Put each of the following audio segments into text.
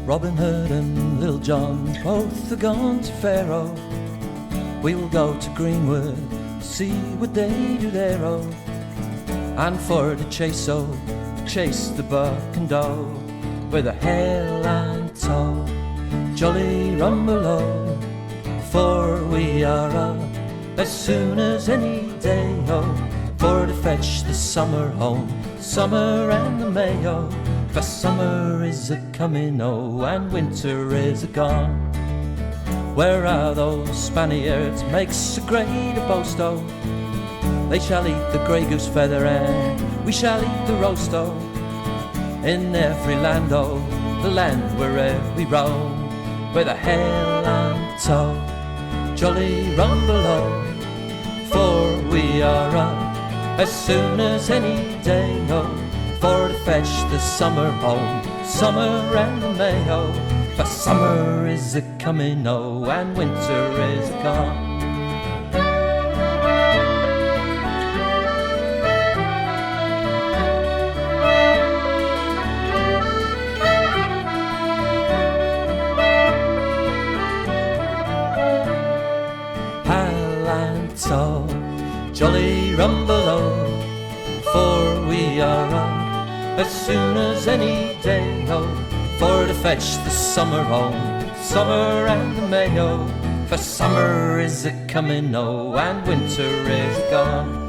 Robin Hood and Little John both are gone to Pharaoh. We will go to Greenwood, see what they do there, oh. And for the chase, oh, chase the buck and doe, with a Hal An Tow, jolly rumble oh. For we are up as soon as any day, oh, for to fetch the summer home, summer and the May, oh. For summer is a-coming, oh, and winter is a-gone. Where are those Spaniards makes a great boast, oh. They shall eat the grey goose feather and we shall eat the roast, oh. In every land, oh, the land wherever we roam, with a Hal An Tow, jolly rumble, oh. For we are up as soon as any day, oh, for to fetch the summer home, summer and the May, oh. For summer is a-coming, oh, and winter is gone. Hal An Tow, jolly rumble, oh, for we are up as soon as any day, oh, for to fetch the summer home, summer and the May, oh. For summer is a-coming, oh, and winter is gone.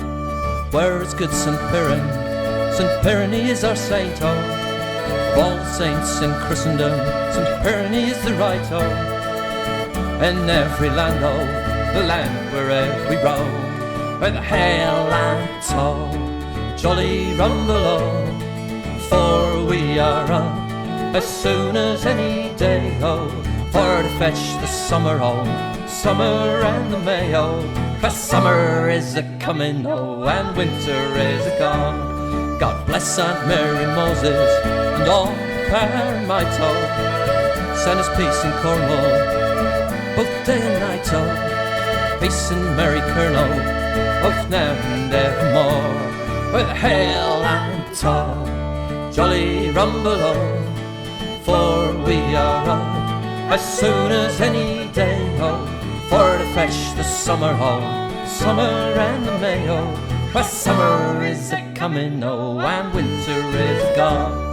Where is good St. Piran? St. Piran is our saint, oh. Of all the saints in Christendom, St. Piran is the right, oh. In every land, oh, the land wherever we roam, with a Hal An Tow, jolly rumble, oh. for we are on as soon as any day, oh, for to fetch the summer home, summer and the May, oh, 'cause summer is a-comin', oh, and winter is a-gone. God bless Aunt Mary Moses and all Parkyn, send us peace in Cornwall, both day and night, oh, peace and merry Colonel, both now and evermore, with Hal An Tow, jolly rumble, oh, for we are on as soon as any day, oh, for to fetch the summer home, summer and the May, oh, 'cause summer is a-comin', oh, and winter is gone.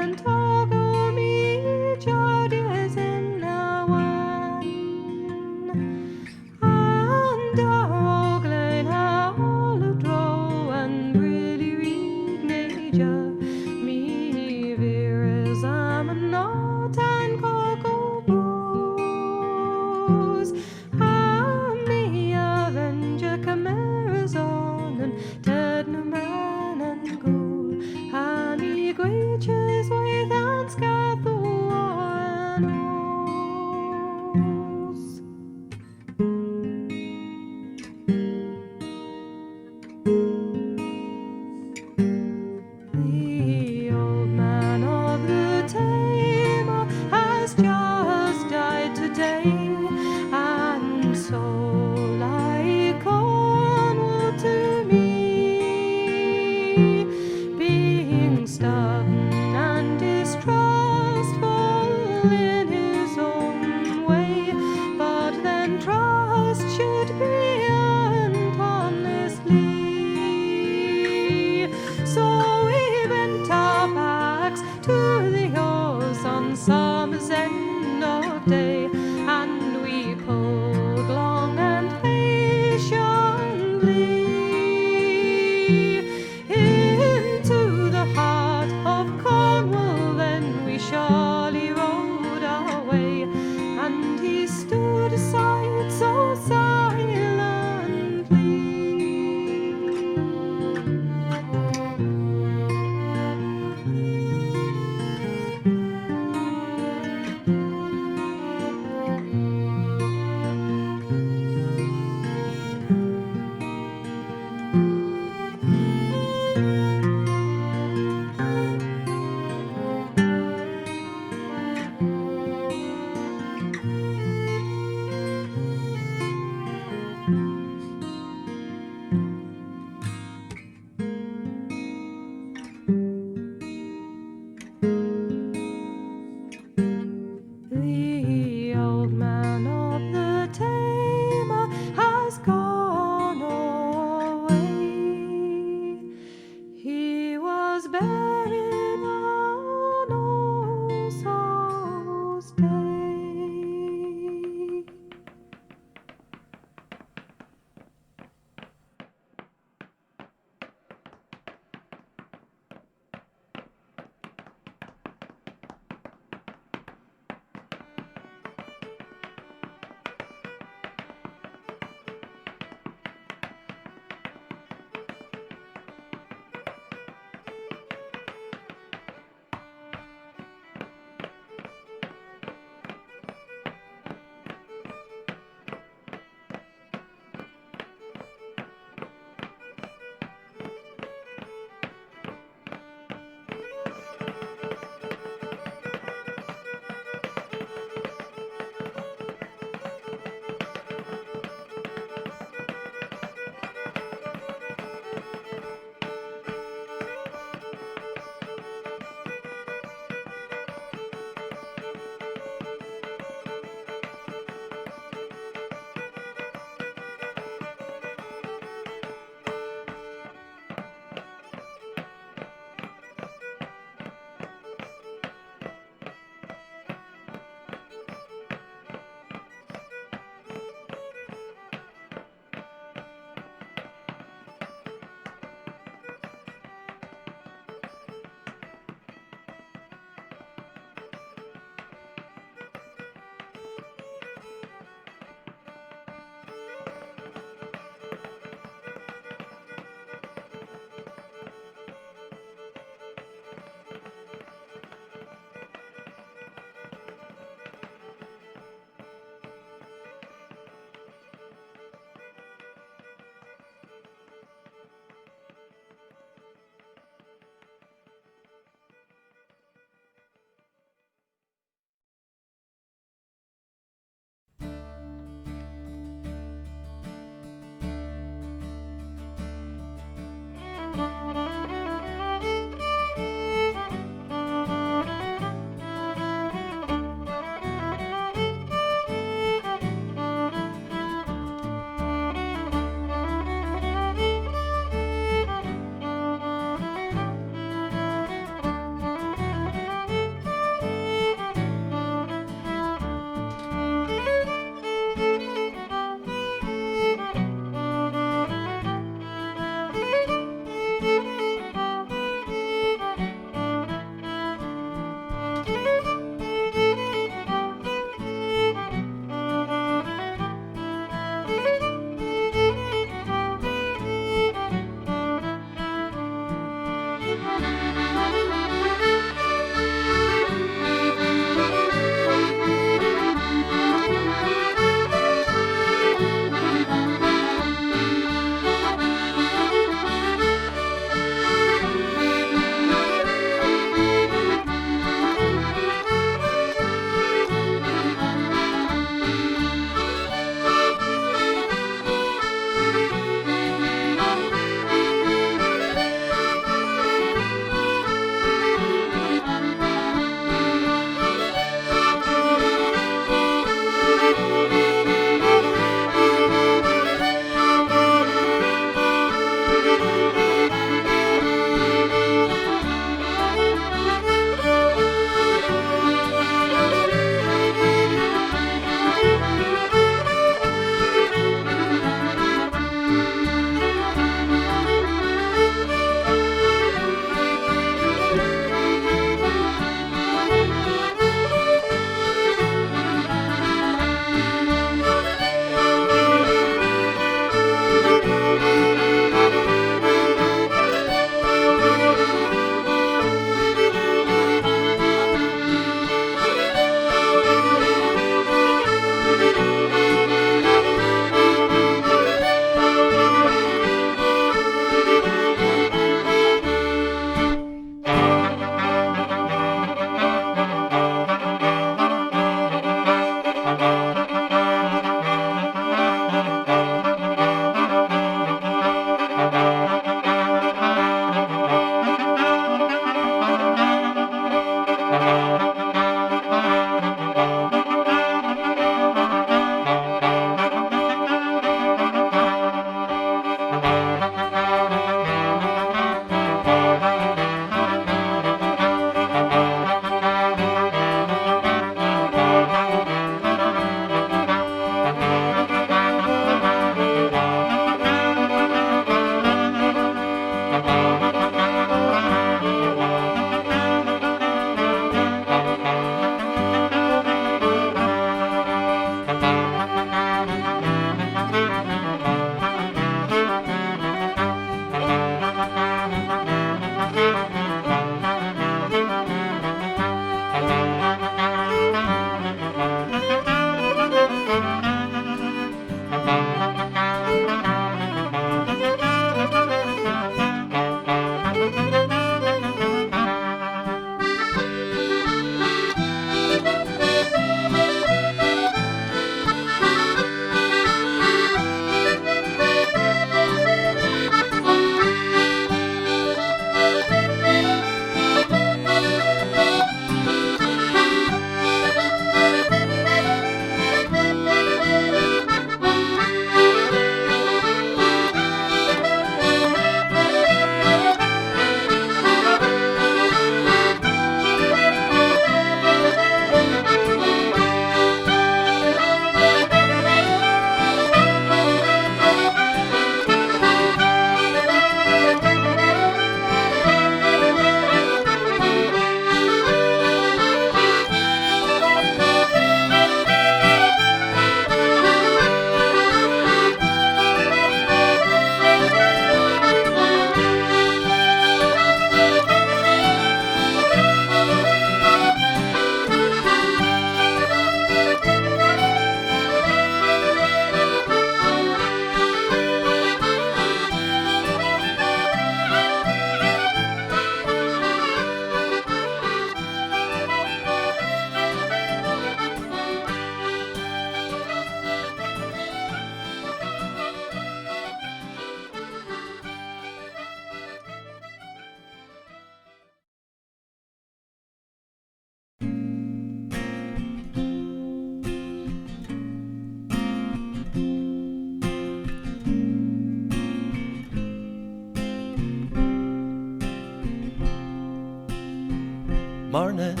mornings,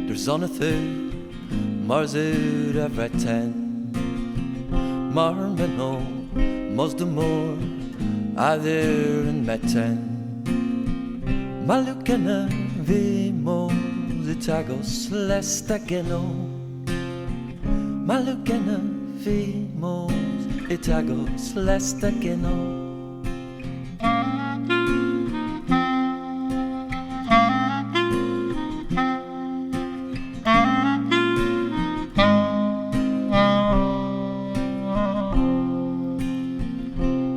there's on a third, mars out of ten. Marmeno, mos de moor, other in meten. Malukena vimos itagos lestageno. Malukena vimos itagos lestageno.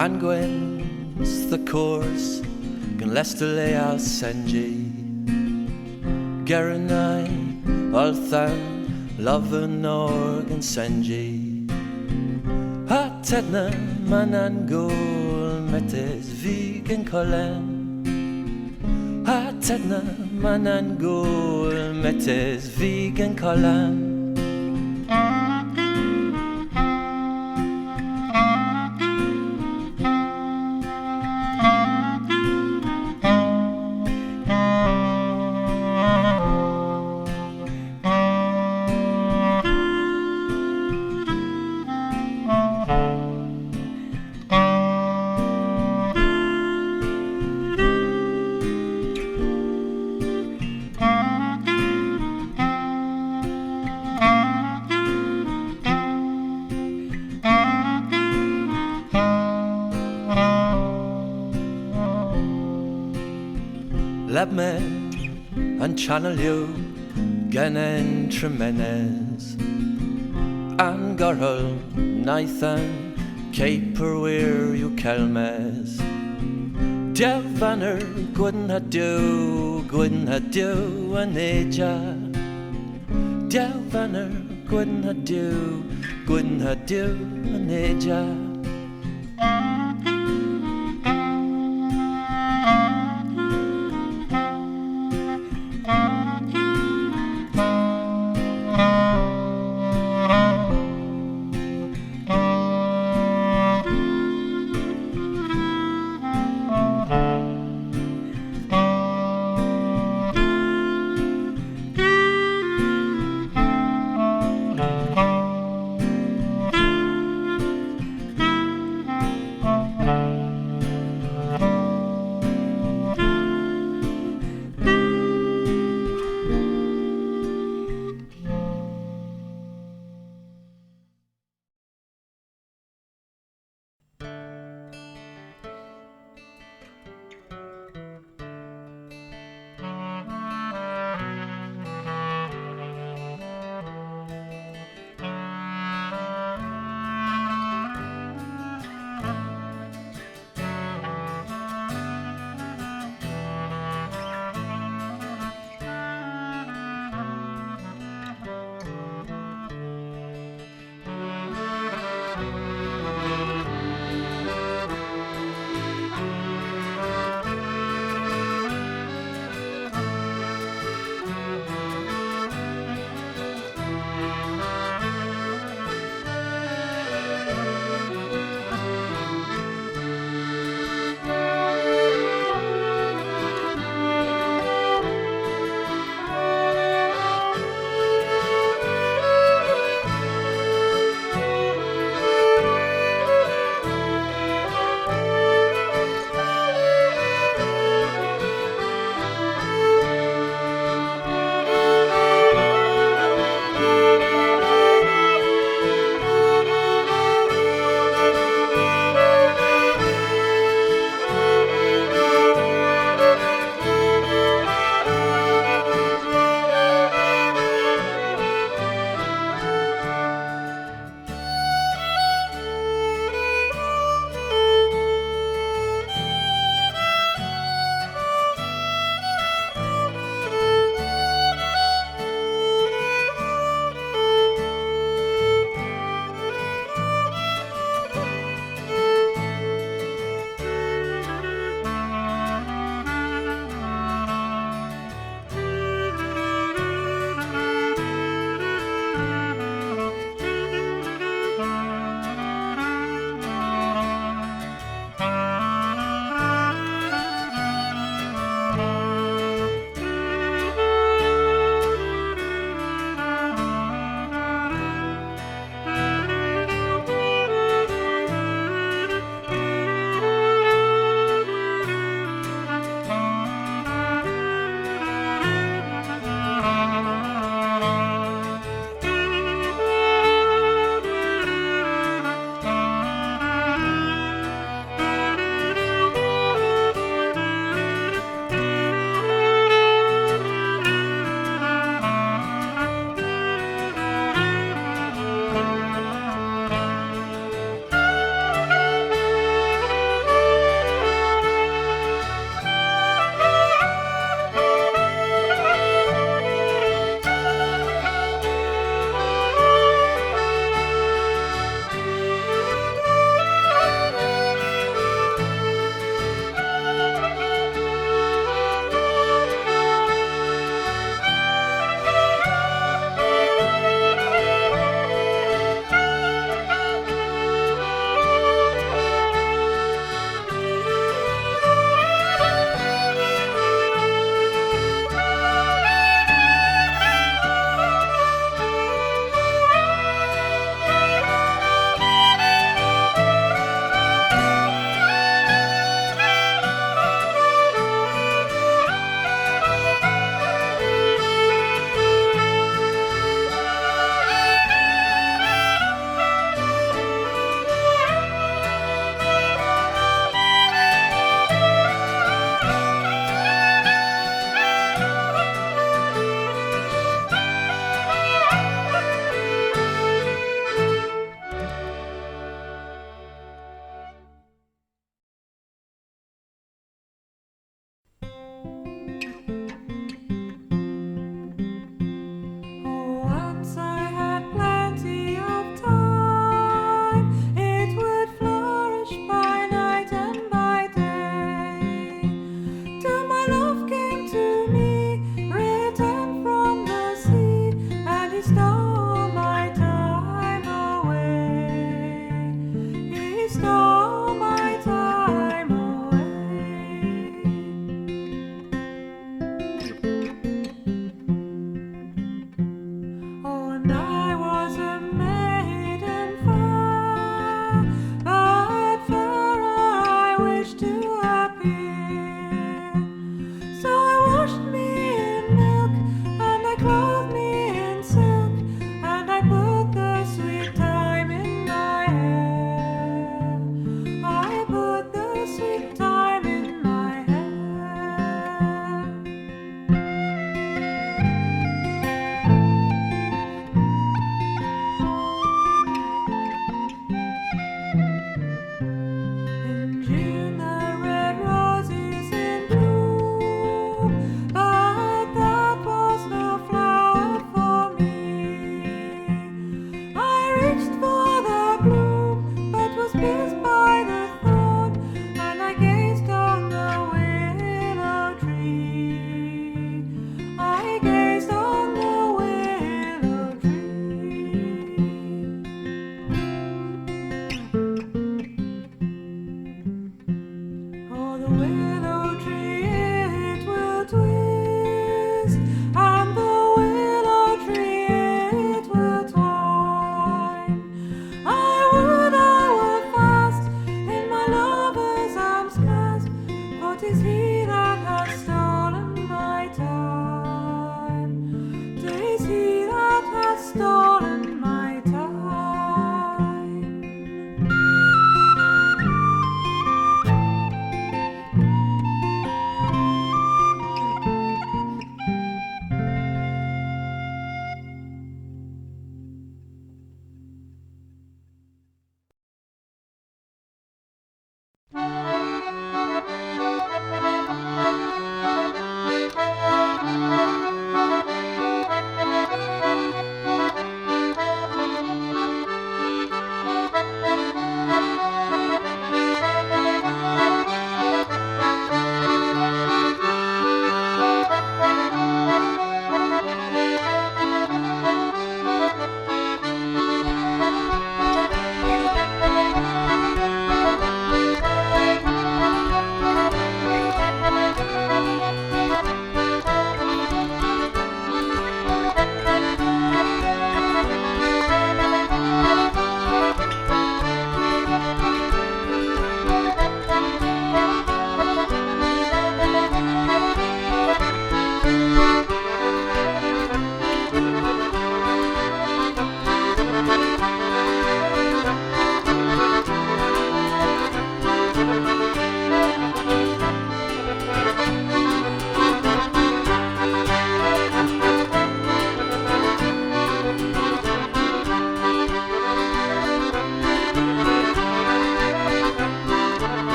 And Gwen's the course, gan Leicester lay al Senji. Gerriow, Althan, Loven Organ Senji. Ha Tedna, Manan Gol, Metes, Vegan Colen. Ha Tedna, Manan Gol, Metes, Vegan Colen. Lebmen and channel you genen tremenes and Gorhul Nathan caper where you kelmes Devanner gooden hadu and eja Devanner gooden hadu and eja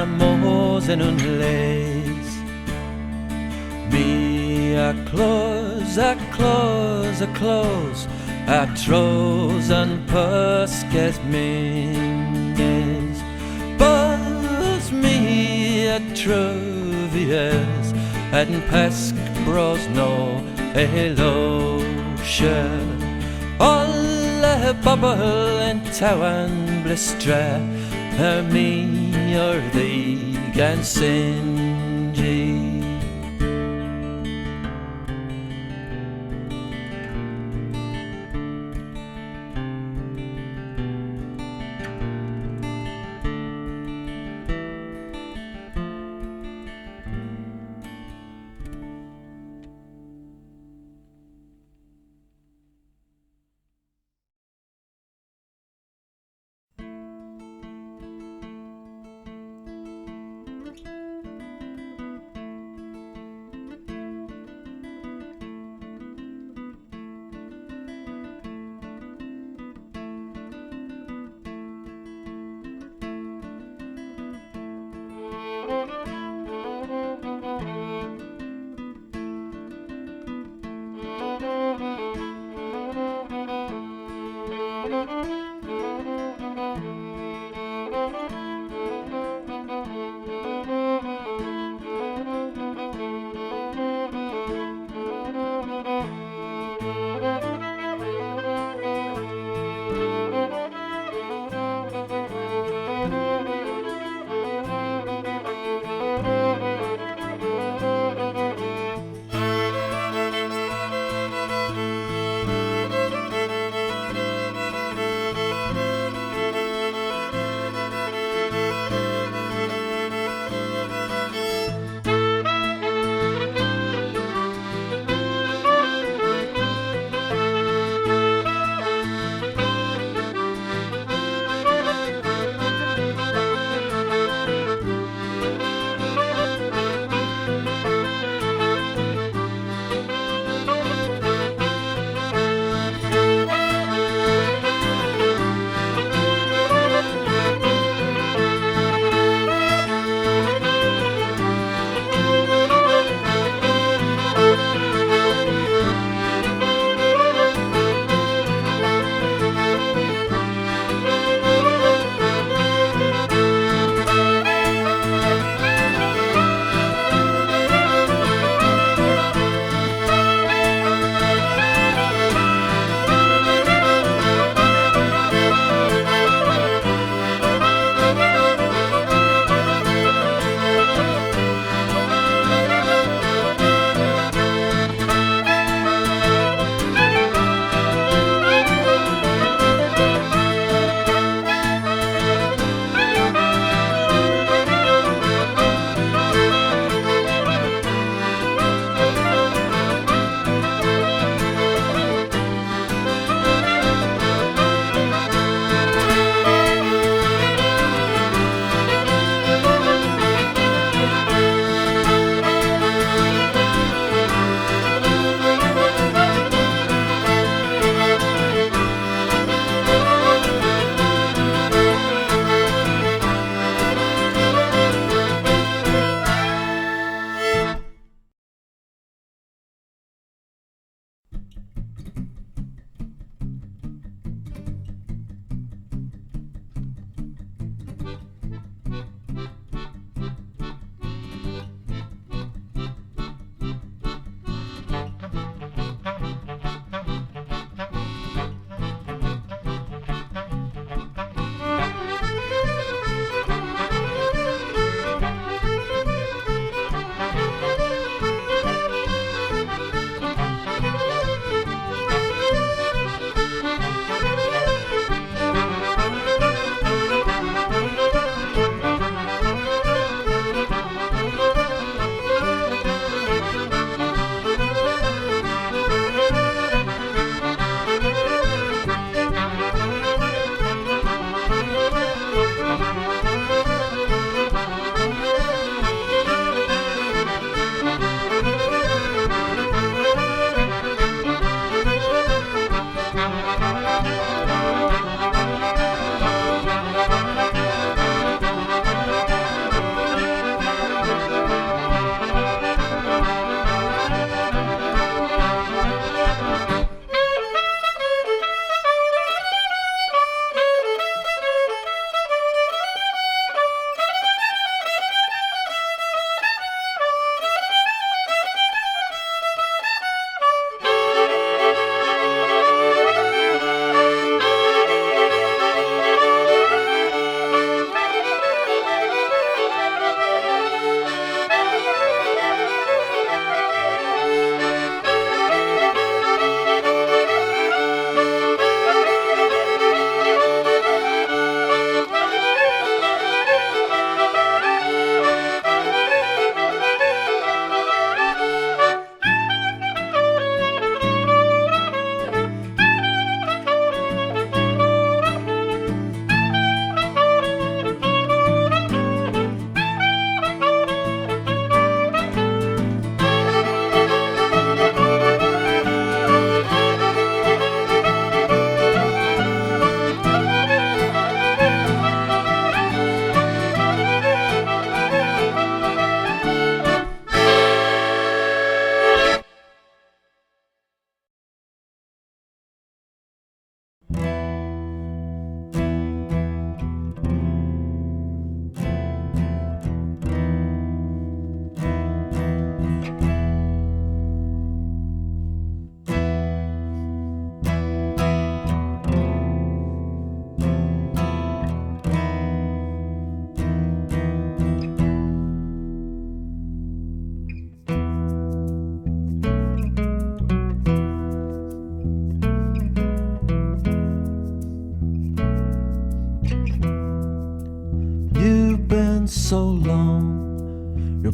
Amos en un les. Me a close, a close, a close, a tros and pusques minges. Buzz me a truvies, and pesc bros no eloshe. All a bubble and tawan blistre. Me or thee gan singy.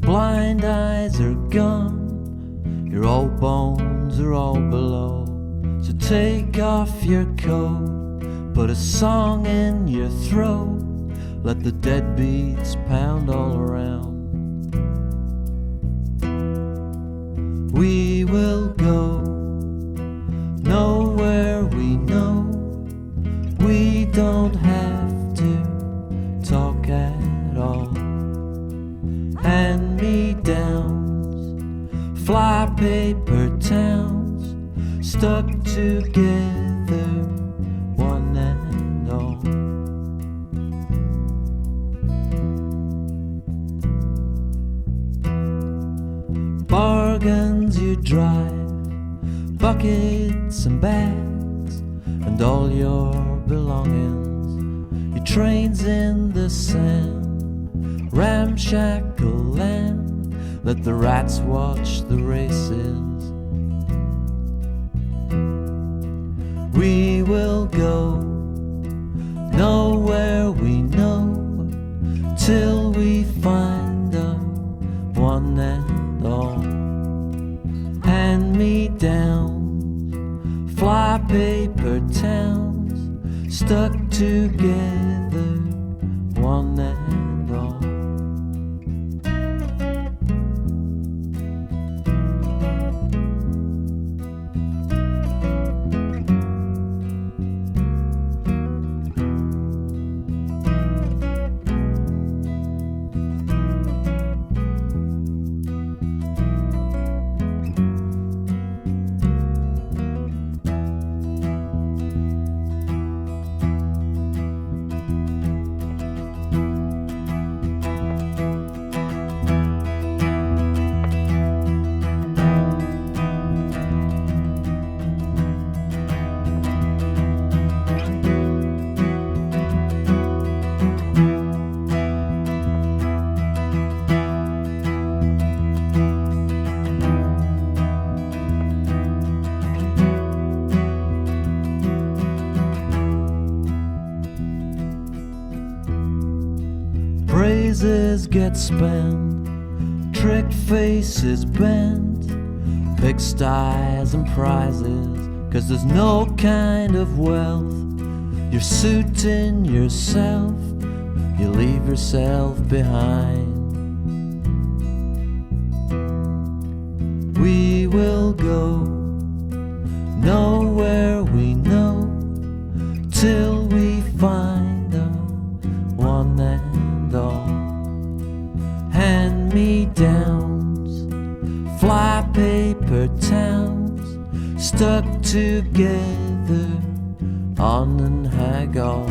blind eyes are gone, your old bones are all below. So take off your coat, put a song in your throat, let the deadbeats pound all around. We will go nowhere we know, we don't have to talk at all. Hand-me-downs, fly-paper towns, stuck together, one and all. Bargains you drive, buckets and bags, and all your belongings. Your train's in the sand, ramshackle land, let the rats watch the races. We will go nowhere we know, till we find a one and all. Hand-me-downs, fly-paper towns, stuck together, one and all. Praises get spent, trick faces bent, pigsties and prizes, 'cause there's no kind of wealth. You're suiting yourself, you leave yourself behind. We will go nowhere we know, till we find a one and all. Hand-me-downs, fly-paper towns, stuck together on an haggle.